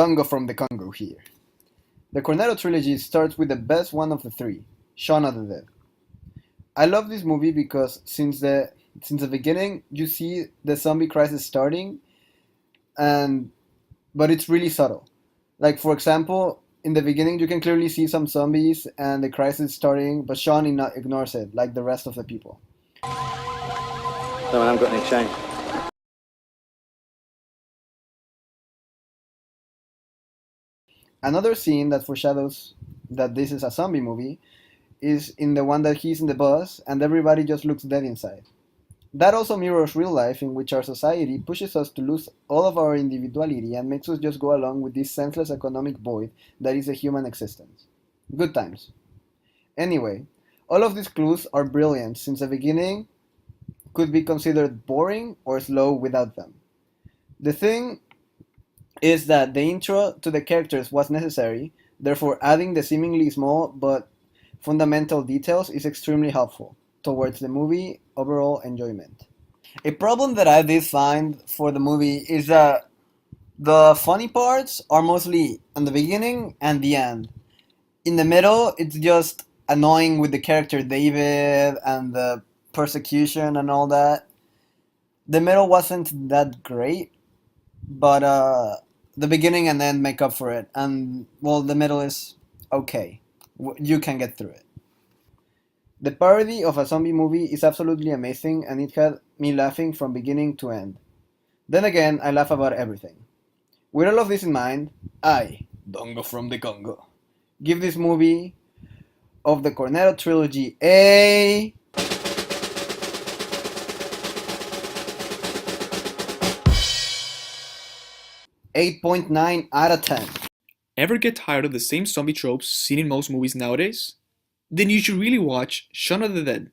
Dongo from the Congo here. The Cornetto trilogy starts with the best one of the three, Shaun of the Dead. I love this movie because since the beginning you see the zombie crisis starting, and but it's really subtle. Like for example, in the beginning you can clearly see some zombies and the crisis starting, but Shaun ignores it like the rest of the people. No, I haven't got any change. Another scene that foreshadows that this is a zombie movie is in the one that he's in the bus and everybody just looks dead inside. That also mirrors real life, in which our society pushes us to lose all of our individuality and makes us just go along with this senseless economic void that is a human existence. Good times. Anyway, all of these clues are brilliant since the beginning could be considered boring or slow without them. The thing is that the intro to the characters was necessary, therefore, adding the seemingly small but fundamental details is extremely helpful towards the movie overall enjoyment. A problem that I did find for the movie is that the funny parts are mostly in the beginning and the end. In the middle, it's just annoying with the character David and the persecution and all that. The middle wasn't that great, but the beginning and end make up for it. And well, the middle is okay. You can get through it. The parody of a zombie movie is absolutely amazing, and it had me laughing from beginning to end. Then again, I laugh about everything. With all of this in mind, I, Dongo from the Congo, give this movie of the Cornetto trilogy a 8.9 out of 10. Ever get tired of the same zombie tropes seen in most movies nowadays? Then you should really watch Shaun of the Dead,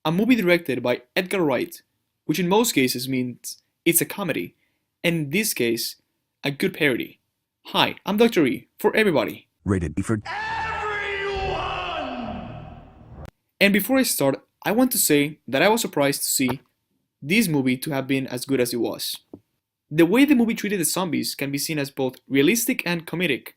a movie directed by Edgar Wright, which in most cases means it's a comedy, and in this case, a good parody. Hi, I'm Dr. E, for everybody. Rated E for Everyone! And before I start, I want to say that I was surprised to see this movie to have been as good as it was. The way the movie treated the zombies can be seen as both realistic and comedic.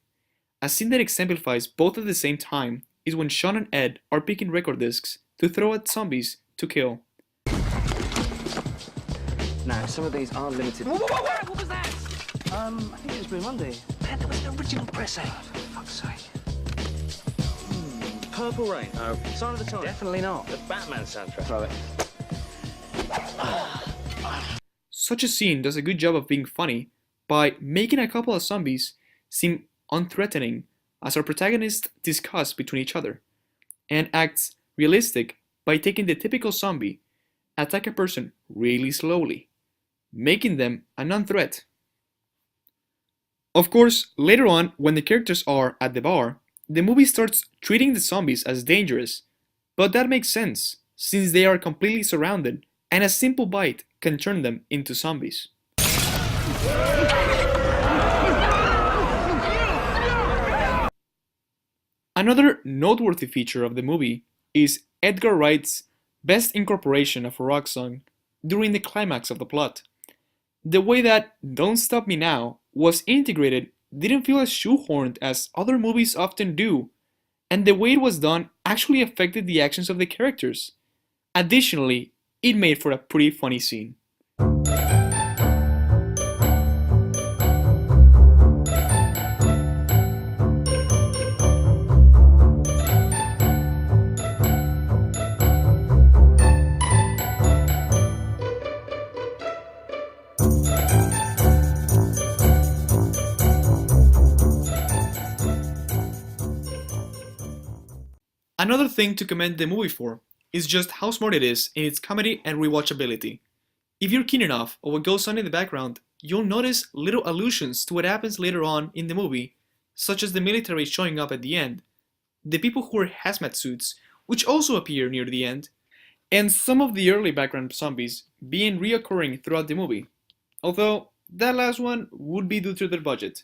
A scene that exemplifies both at the same time is when Shaun and Ed are picking record discs to throw at zombies to kill. Now, some of these are limited. What was that? I think it was Blue Monday. Man, there was an original pressing. For fuck's sake. Purple Rain. No. Sign of the Times. Definitely not. The Batman soundtrack. Throw it. Such a scene does a good job of being funny by making a couple of zombies seem unthreatening as our protagonists discuss between each other, and acts realistic by taking the typical zombie, attack a person really slowly, making them a non-threat. Of course, later on, when the characters are at the bar, the movie starts treating the zombies as dangerous, but that makes sense, since they are completely surrounded, and a simple bite can turn them into zombies. Another noteworthy feature of the movie is Edgar Wright's best incorporation of a rock song during the climax of the plot. The way that Don't Stop Me Now was integrated didn't feel as shoehorned as other movies often do, and the way it was done actually affected the actions of the characters. Additionally, it made for a pretty funny scene. Another thing to commend the movie for is just how smart it is in its comedy and rewatchability. If you're keen enough on what goes on in the background, you'll notice little allusions to what happens later on in the movie, such as the military showing up at the end, the people who wear hazmat suits, which also appear near the end, and some of the early background zombies being reoccurring throughout the movie, although that last one would be due to their budget.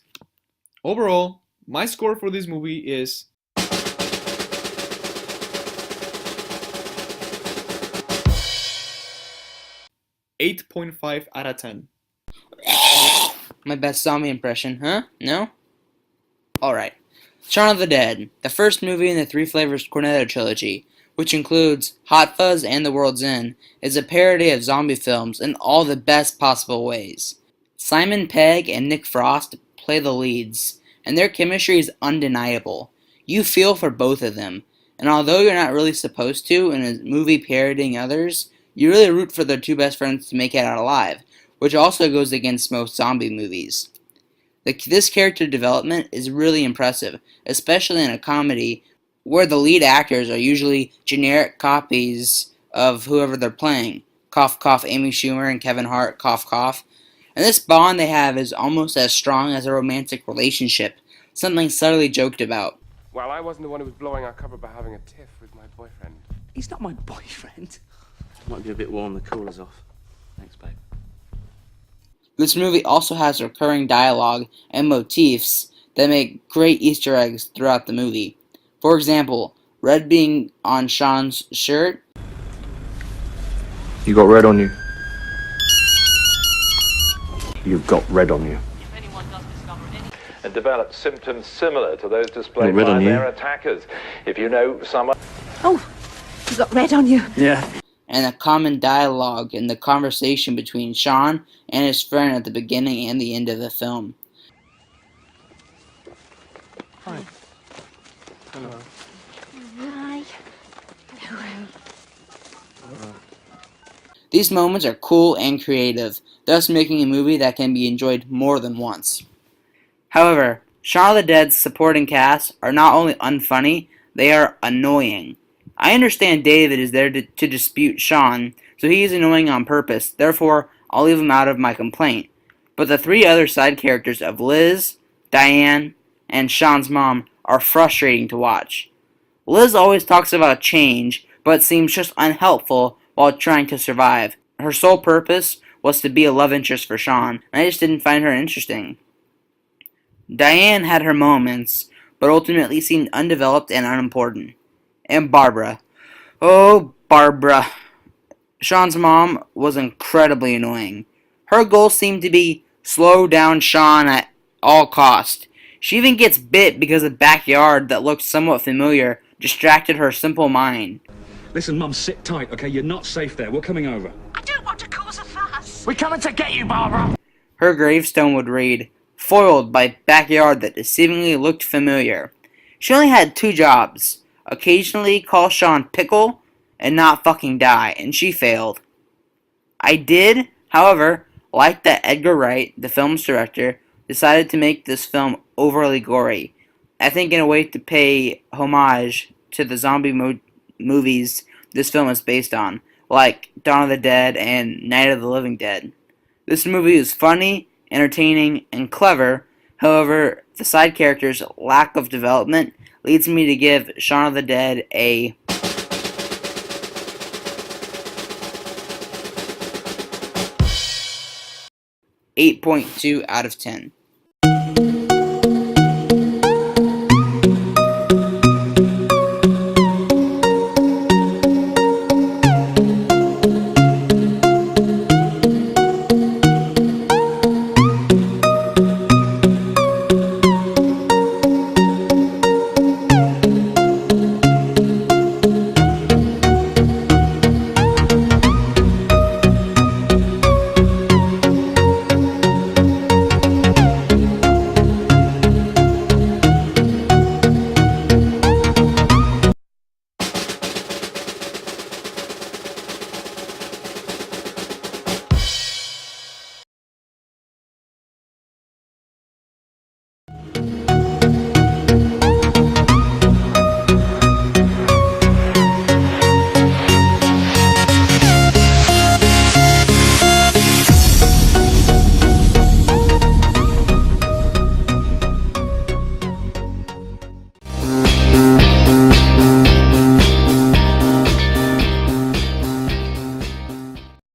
Overall, my score for this movie is 8.5 out of 10. My best zombie impression, huh? No? Alright. Shaun of the Dead, the first movie in the Three Flavors Cornetto trilogy, which includes Hot Fuzz and The World's End, is a parody of zombie films in all the best possible ways. Simon Pegg and Nick Frost play the leads, and their chemistry is undeniable. You feel for both of them, and although you're not really supposed to in a movie parodying others, you really root for their two best friends to make it out alive, which also goes against most zombie movies. This character development is really impressive, especially in a comedy where the lead actors are usually generic copies of whoever they're playing. Cough, cough, Amy Schumer and Kevin Hart, cough, cough. And this bond they have is almost as strong as a romantic relationship, something subtly joked about. Well, I wasn't the one who was blowing our cover by having a tiff with my boyfriend. He's not my boyfriend. Might be a bit warm, the cooler's off. Thanks, babe. This movie also has recurring dialogue and motifs that make great Easter eggs throughout the movie. For example, red being on Shaun's shirt. You got red on you. You've got red on you. And develop symptoms similar to those displayed Red by on you. their attackers. If you know someone... Oh, you got red on you. Yeah. And a common dialogue in the conversation between Shaun and his friend at the beginning and the end of the film. Hi. Hello. Hi. These moments are cool and creative, thus making a movie that can be enjoyed more than once. However, Shaun of the Dead's supporting cast are not only unfunny, they are annoying. I understand David is there to dispute Shaun, so he is annoying on purpose, therefore I'll leave him out of my complaint. But the three other side characters of Liz, Diane, and Shaun's mom are frustrating to watch. Liz always talks about change, but seems just unhelpful while trying to survive. Her sole purpose was to be a love interest for Shaun, and I just didn't find her interesting. Diane had her moments, but ultimately seemed undeveloped and unimportant. And Barbara. Oh, Barbara. Shaun's mom was incredibly annoying. Her goal seemed to be slow down Shaun at all cost. She even gets bit because the backyard that looked somewhat familiar distracted her simple mind. Listen, Mum, sit tight, okay? You're not safe there. We're coming over. I don't want to cause a fuss. We're coming to get you, Barbara. Her gravestone would read, "Foiled by backyard that deceivingly looked familiar." She only had two jobs. Occasionally call Shaun Pickle and not fucking die, and she failed. I did, however, like that Edgar Wright, the film's director, decided to make this film overly gory. I think in a way to pay homage to the zombie movies this film is based on, like Dawn of the Dead and Night of the Living Dead. This movie is funny, entertaining, and clever. However, the side characters' lack of development leads me to give Shaun of the Dead a 8.2 out of 10.